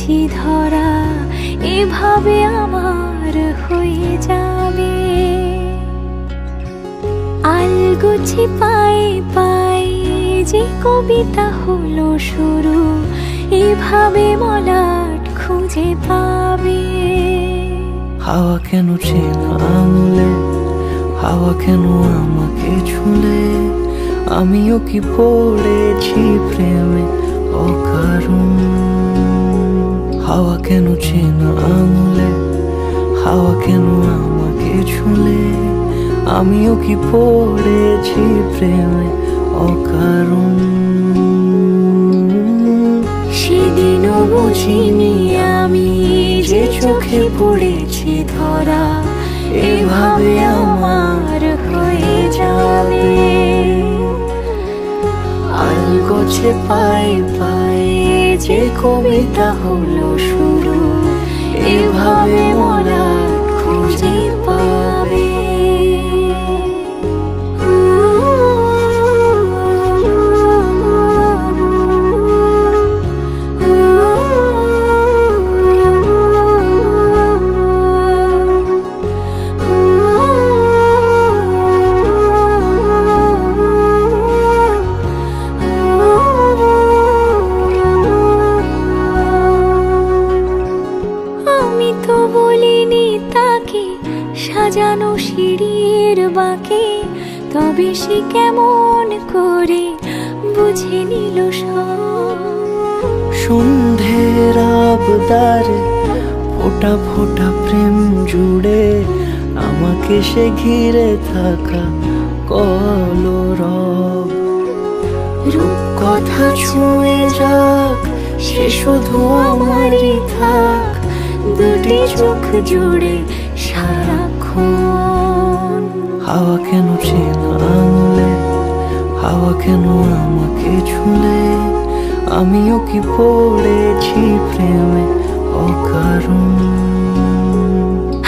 পড়েছি ধরা, এভাবে আমার হয়ে যাবে। আলগোছে পায়ে পায়ে যে কবিতা হলো শুরু, এভাবে মলাট খুঁজে পাবে। হাওয়া কেন চেনা আঙুলে, হাওয়া কেন আমাকে ছুলে, আমিও কি পড়েছি প্রেমে অকারণ। হাওয়া কেন চেনা আঙুলে, হাওয়া কেন আমাকে ছুলে, আমিও কি পড়েছি প্রেমে অকারণ। সেদিনও বুঝিনি আমি যে চোখে পড়েছি ধরা, এভাবে আমার হয়ে যাবে। আলগোছে পায়ে পায়ে যে কবিতা হলো শুরু, এভাবে মলাট খুঁজে পাবে। বলিনি তাকে সাজানো সিঁড়ির বাঁকে, তবে সে কেমন করে বুঝে নিল সব। সন্ধ্যের আবদারে ফোঁটা ফোঁটা প্রেম জুড়ে, আমাকে সে ঘিরে থাকা কলরব। রূপকথা ছুঁয়ে যাক, সে শুধু আমারই থাক, দুটি চোখ জুড়ে সারাক্ষণ। হাওয়া কেন চেনা আঙুলে, হাওয়া কেন আমাকে ছুলে, আমিও কি পড়েছি প্রেমে অকারণ।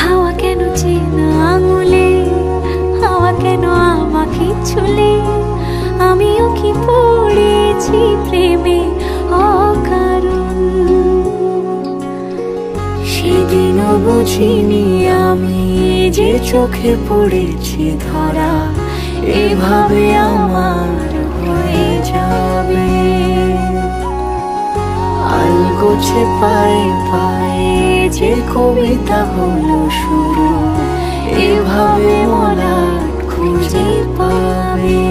হাওয়া কেন চেনা আঙুলে, হাওয়া কেন আমাকে ছুলে, আমিও কি পড়েছি প্রেমে অকারণ। সেদিনও বুঝিনি আমি যে চোখে পড়েছি ধরা, এভাবে আমার হয়ে যাবে। আলগোছে পায়ে পায়ে যে কবিতা হলো শুরু, এভাবে মলাট খুঁজে পাবে।